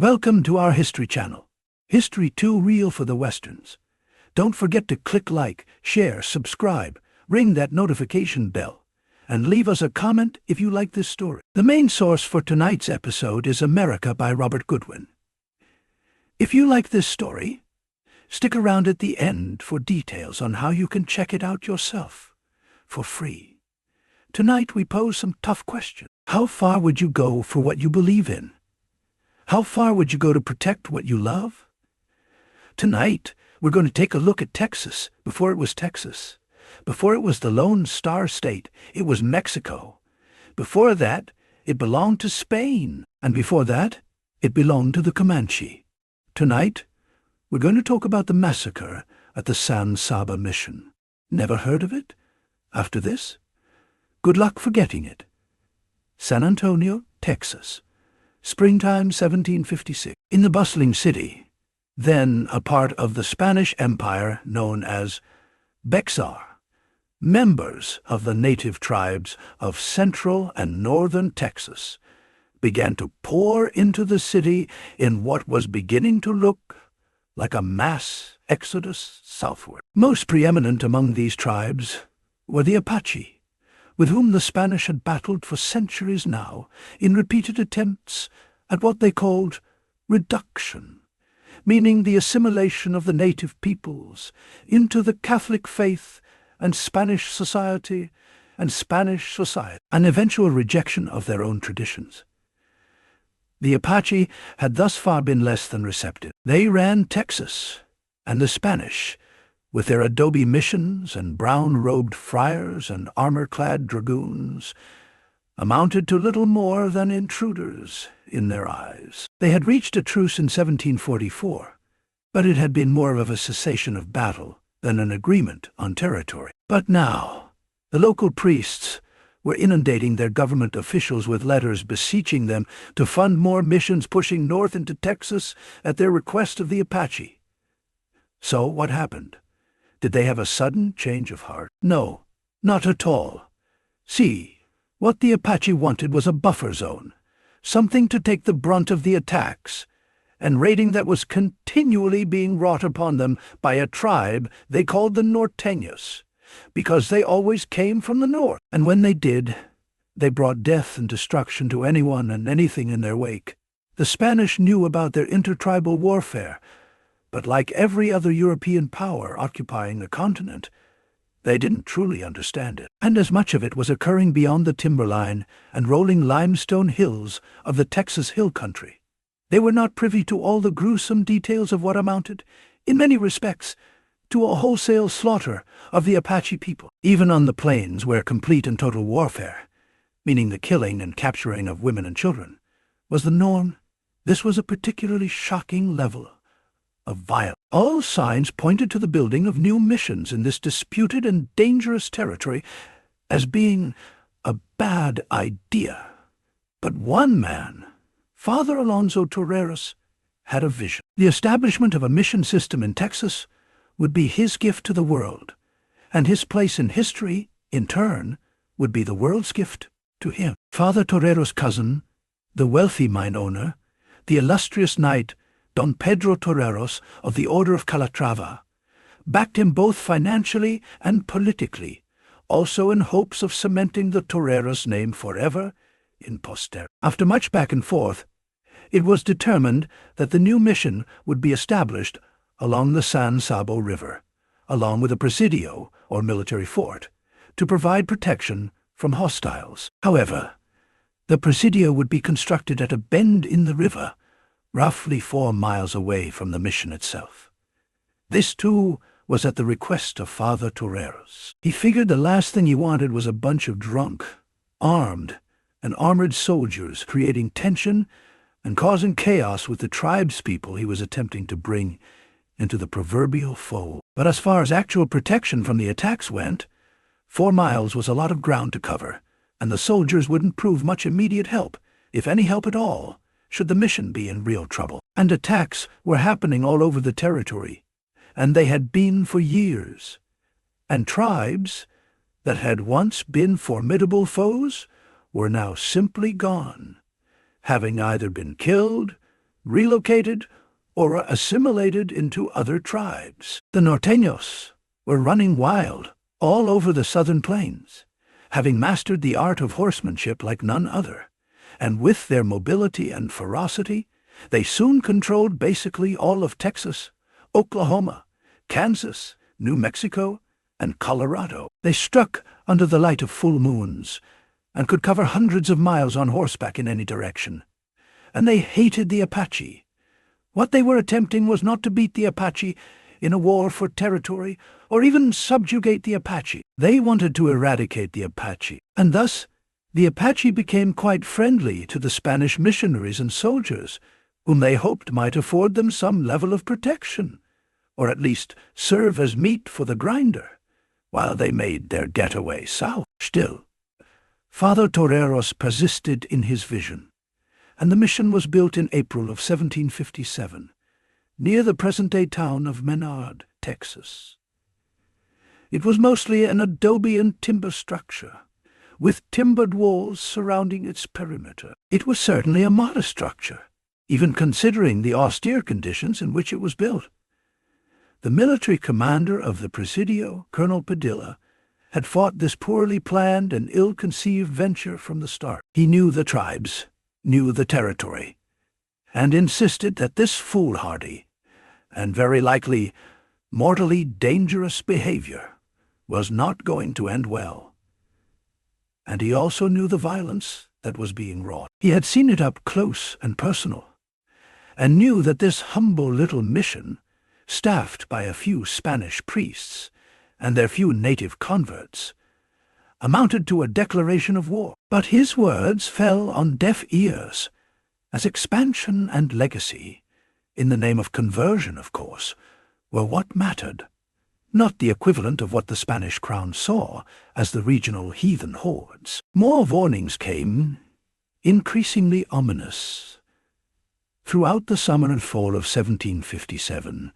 Welcome to our History channel. History too real for the Westerns. Don't forget to click like, share, subscribe, ring that notification bell, and leave us a comment if you like this story. The main source for tonight's episode is America by Robert Goodwin. If you like this story, stick around at the end for details on how you can check it out yourself for free. Tonight we pose some tough questions. How far would you go for what you believe in? How far would you go to protect what you love? Tonight, we're going to take a look at Texas before it was Texas. Before it was the Lone Star State, it was Mexico. Before that, it belonged to Spain. And before that, it belonged to the Comanche. Tonight, we're going to talk about the massacre at the San Saba Mission. Never heard of it? After this? Good luck forgetting it. San Antonio, Texas. Springtime 1756. In the bustling city, then a part of the Spanish Empire known as Bexar, members of the native tribes of central and northern Texas began to pour into the city in what was beginning to look like a mass exodus southward. Most preeminent among these tribes were the Apache, with whom the Spanish had battled for centuries now in repeated attempts at what they called reduction, meaning the assimilation of the native peoples into the Catholic faith and Spanish society, an eventual rejection of their own traditions. The Apache had thus far been less than receptive. They ran Texas, and the Spanish, with their adobe missions and brown-robed friars and armor-clad dragoons, amounted to little more than intruders in their eyes. They had reached a truce in 1744, but it had been more of a cessation of battle than an agreement on territory. But now, the local priests were inundating their government officials with letters beseeching them to fund more missions pushing north into Texas at their request of the Apache. So what happened? Did they have a sudden change of heart? No, not at all. See, what the Apache wanted was a buffer zone, something to take the brunt of the attacks and raiding that was continually being wrought upon them by a tribe they called the Norteños, because they always came from the north. And when they did, they brought death and destruction to anyone and anything in their wake. The Spanish knew about their intertribal warfare, but like every other European power occupying the continent, they didn't truly understand it. And as much of it was occurring beyond the timberline and rolling limestone hills of the Texas Hill Country, they were not privy to all the gruesome details of what amounted, in many respects, to a wholesale slaughter of the Apache people. Even on the plains where complete and total warfare, meaning the killing and capturing of women and children, was the norm, this was a particularly shocking level of violence. All signs pointed to the building of new missions in this disputed and dangerous territory as being a bad idea. But one man, Father Alonso Toreros, had a vision. The establishment of a mission system in Texas would be his gift to the world, and his place in history, in turn, would be the world's gift to him. Father Torero's cousin, the wealthy mine owner, the illustrious knight Don Pedro Toreros of the Order of Calatrava, backed him both financially and politically, also in hopes of cementing the Toreros name forever in posterity. After much back and forth, it was determined that the new mission would be established along the San Saba River, along with a presidio, or military fort, to provide protection from hostiles. However, the presidio would be constructed at a bend in the river, roughly 4 miles away from the mission itself. This, too, was at the request of Father Toreros. He figured the last thing he wanted was a bunch of drunk, armed, and armored soldiers creating tension and causing chaos with the tribespeople he was attempting to bring into the proverbial fold. But as far as actual protection from the attacks went, 4 miles was a lot of ground to cover, and the soldiers wouldn't prove much immediate help, if any help at all, should the mission be in real trouble. And attacks were happening all over the territory, and they had been for years. And tribes that had once been formidable foes were now simply gone, having either been killed, relocated, or assimilated into other tribes. The Norteños were running wild all over the southern plains, having mastered the art of horsemanship like none other, and with their mobility and ferocity, they soon controlled basically all of Texas, Oklahoma, Kansas, New Mexico, and Colorado. They struck under the light of full moons and could cover hundreds of miles on horseback in any direction. And they hated the Apache. What they were attempting was not to beat the Apache in a war for territory or even subjugate the Apache. They wanted to eradicate the Apache, and thus the Apache became quite friendly to the Spanish missionaries and soldiers, whom they hoped might afford them some level of protection, or at least serve as meat for the grinder, while they made their getaway south. Still, Father Toreros persisted in his vision, and the mission was built in April of 1757, near the present-day town of Menard, Texas. It was mostly an adobe and timber structure, with timbered walls surrounding its perimeter. It was certainly a modest structure, even considering the austere conditions in which it was built. The military commander of the Presidio, Colonel Padilla, had fought this poorly planned and ill-conceived venture from the start. He knew the tribes, knew the territory, and insisted that this foolhardy, and very likely mortally dangerous behavior, was not going to end well. And he also knew the violence that was being wrought. He had seen it up close and personal, and knew that this humble little mission, staffed by a few Spanish priests and their few native converts, amounted to a declaration of war. But his words fell on deaf ears, as expansion and legacy, in the name of conversion, of course, were what mattered, not the equivalent of what the Spanish crown saw as the regional heathen hordes. More warnings came, increasingly ominous, throughout the summer and fall of 1757,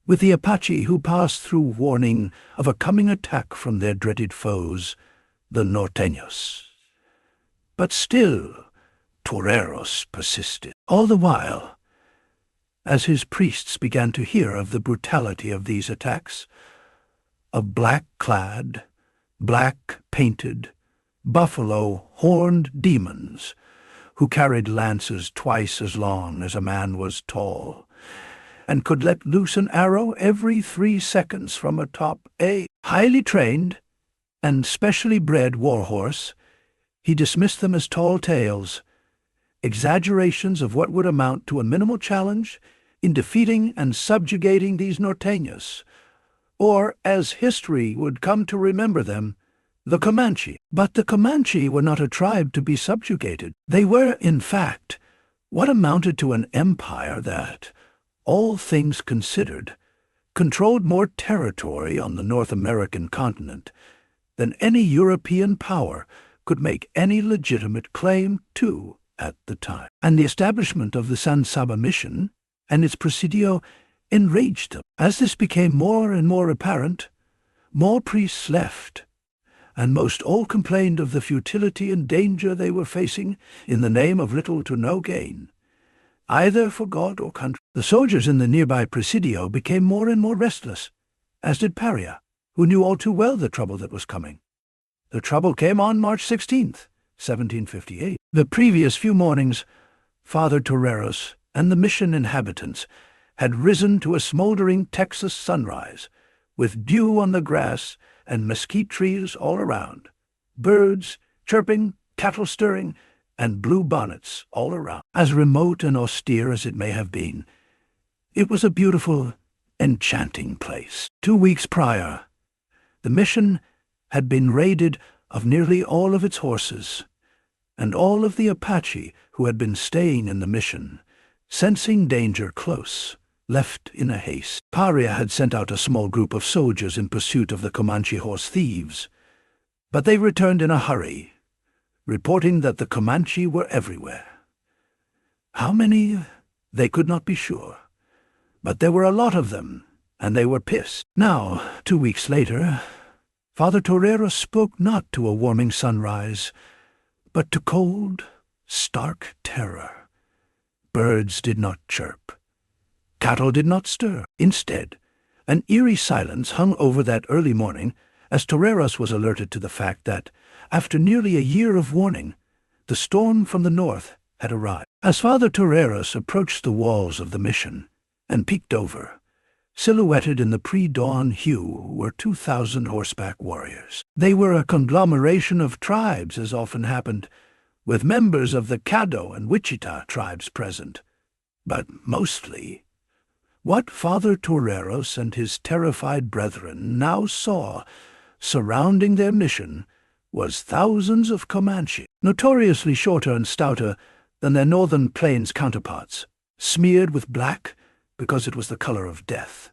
with the Apache who passed through warning of a coming attack from their dreaded foes, the Norteños. But still, Toreros persisted. All the while, as his priests began to hear of the brutality of these attacks, of black-clad, black-painted, buffalo-horned demons who carried lances twice as long as a man was tall, and could let loose an arrow every 3 seconds from atop a highly trained and specially bred warhorse, he dismissed them as tall tales, exaggerations of what would amount to a minimal challenge in defeating and subjugating these Norteños, or, as history would come to remember them, the Comanche. But the Comanche were not a tribe to be subjugated. They were, in fact, what amounted to an empire that, all things considered, controlled more territory on the North American continent than any European power could make any legitimate claim to at the time. And the establishment of the San Saba Mission and its Presidio enraged them. As this became more and more apparent, more priests left, and most all complained of the futility and danger they were facing in the name of little to no gain, either for God or country. The soldiers in the nearby Presidio became more and more restless, as did Paria, who knew all too well the trouble that was coming. The trouble came on March 16th, 1758. The previous few mornings, Father Toreros and the mission inhabitants had risen to a smoldering Texas sunrise, with dew on the grass and mesquite trees all around, birds chirping, cattle stirring, and blue bonnets all around. As remote and austere as it may have been, it was a beautiful, enchanting place. 2 weeks prior, the mission had been raided of nearly all of its horses, and all of the Apache who had been staying in the mission, sensing danger close, left in a haste. Paria had sent out a small group of soldiers in pursuit of the Comanche horse thieves, but they returned in a hurry, reporting that the Comanche were everywhere. How many, they could not be sure, but there were a lot of them, and they were pissed. Now, 2 weeks later, Father Toreros spoke not to a warming sunrise, but to cold, stark terror, Birds did not chirp. Cattle did not stir. Instead, an eerie silence hung over that early morning as Toreros was alerted to the fact that, after nearly a year of warning, the storm from the north had arrived. As Father Toreros approached the walls of the mission and peeked over, silhouetted in the pre-dawn hue were 2,000 horseback warriors. They were a conglomeration of tribes, as often happened, with members of the Caddo and Wichita tribes present. But mostly, what Father Toreros and his terrified brethren now saw surrounding their mission was thousands of Comanche, notoriously shorter and stouter than their northern plains counterparts, smeared with black because it was the color of death.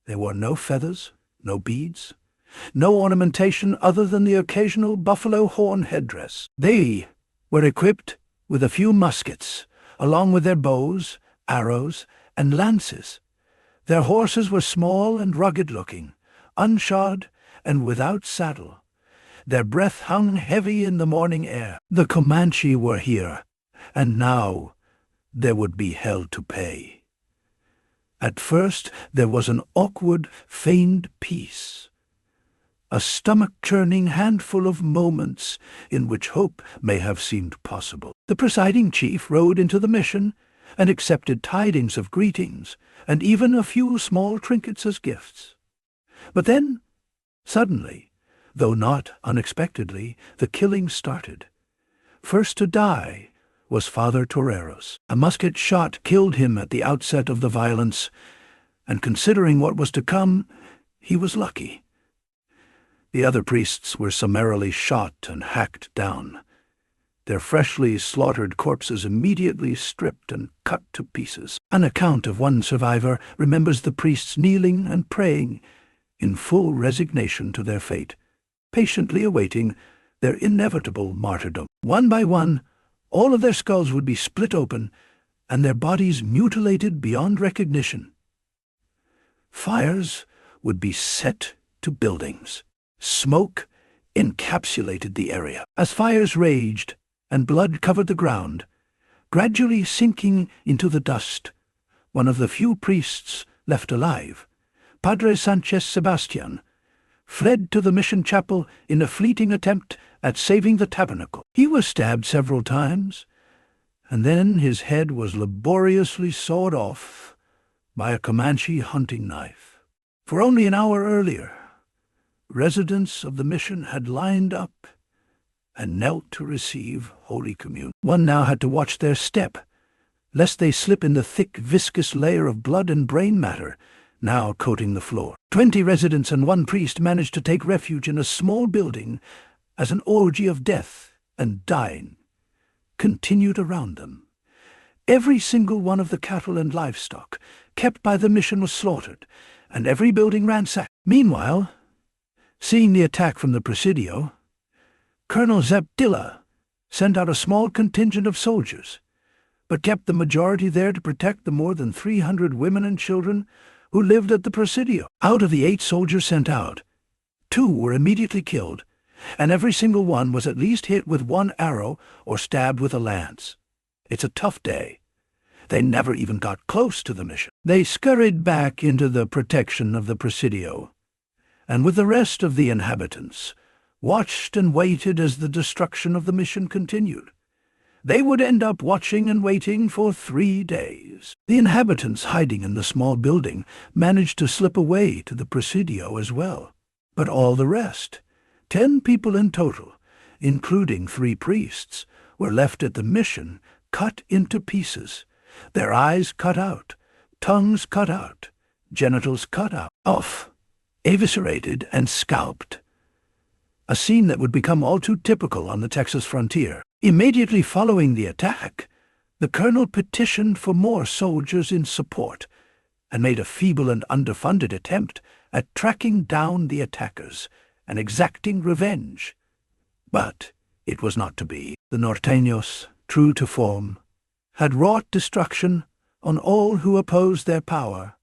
They wore no feathers, no beads, no ornamentation other than the occasional buffalo horn headdress. They were equipped with a few muskets, along with their bows, arrows, and lances. Their horses were small and rugged-looking, unshod and without saddle. Their breath hung heavy in the morning air. The Comanche were here, and now there would be hell to pay. At first there was an awkward, feigned peace, a stomach-churning handful of moments in which hope may have seemed possible. The presiding chief rode into the mission and accepted tidings of greetings, and even a few small trinkets as gifts. But then, suddenly, though not unexpectedly, the killing started. First to die was Father Toreros. A musket shot killed him at the outset of the violence, and considering what was to come, he was lucky. The other priests were summarily shot and hacked down, their freshly slaughtered corpses immediately stripped and cut to pieces. An account of one survivor remembers the priests kneeling and praying in full resignation to their fate, patiently awaiting their inevitable martyrdom. One by one, all of their skulls would be split open and their bodies mutilated beyond recognition. Fires would be set to buildings. Smoke encapsulated the area. As fires raged and blood covered the ground, gradually sinking into the dust, one of the few priests left alive, Padre Sanchez Sebastian, fled to the mission chapel in a fleeting attempt at saving the tabernacle. He was stabbed several times, and then his head was laboriously sawed off by a Comanche hunting knife. For only an hour earlier, residents of the mission had lined up and knelt to receive Holy Communion. One now had to watch their step, lest they slip in the thick, viscous layer of blood and brain matter now coating the floor. 20 residents and one priest managed to take refuge in a small building as an orgy of death and dying continued around them. Every single one of the cattle and livestock kept by the mission was slaughtered, and every building ransacked. Meanwhile, seeing the attack from the Presidio, Colonel Zeptilla sent out a small contingent of soldiers, but kept the majority there to protect the more than 300 women and children who lived at the Presidio. Out of the 8 soldiers sent out, 2 were immediately killed, and every single one was at least hit with 1 arrow or stabbed with a lance. It's a tough day. They never even got close to the mission. They scurried back into the protection of the Presidio, and with the rest of the inhabitants, watched and waited as the destruction of the mission continued. They would end up watching and waiting for 3 days. The inhabitants hiding in the small building managed to slip away to the Presidio as well. But all the rest, 10 people in total, including 3 priests, were left at the mission cut into pieces, their eyes cut out, tongues cut out, genitals cut out, off, eviscerated and scalped. A scene that would become all too typical on the Texas frontier. Immediately following the attack, the colonel petitioned for more soldiers in support and made a feeble and underfunded attempt at tracking down the attackers and exacting revenge. But it was not to be. The Norteños, true to form, had wrought destruction on all who opposed their power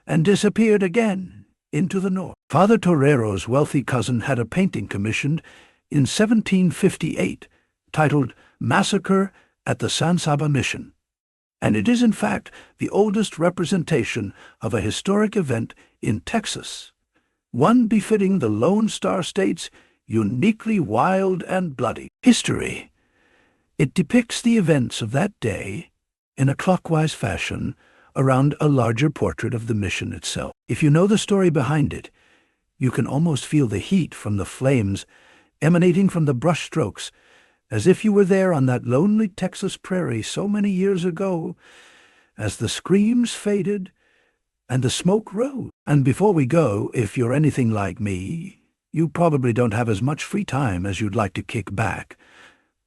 and disappeared again into the north. Father Torero's wealthy cousin had a painting commissioned in 1758 titled Massacre at the San Saba Mission. And it is in fact the oldest representation of a historic event in Texas, one befitting the Lone Star State's uniquely wild and bloody history. It depicts the events of that day in a clockwise fashion around a larger portrait of the mission itself. If you know the story behind it, you can almost feel the heat from the flames emanating from the brushstrokes, as if you were there on that lonely Texas prairie so many years ago, as the screams faded and the smoke rose. And before we go, if you're anything like me, you probably don't have as much free time as you'd like to kick back,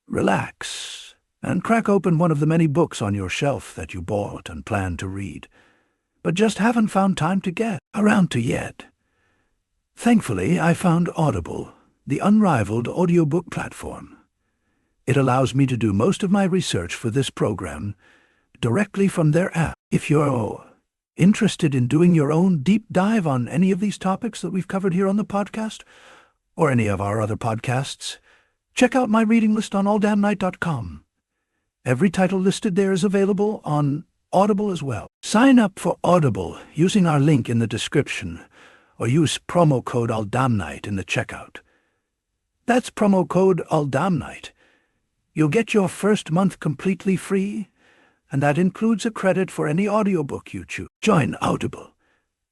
relax, and crack open one of the many books on your shelf that you bought and planned to read, but just haven't found time to get around to yet. Thankfully, I found Audible, the unrivaled audiobook platform. It allows me to do most of my research for this program directly from their app. If you're interested in doing your own deep dive on any of these topics that we've covered here on the podcast, or any of our other podcasts, check out my reading list on alldamnnight.com. Every title listed there is available on Audible as well. Sign up for Audible using our link in the description, or use promo code alldamnnight in the checkout. That's promo code alldamnnight. You'll get your first month completely free, and that includes a credit for any audiobook you choose. Join Audible,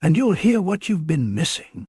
and you'll hear what you've been missing.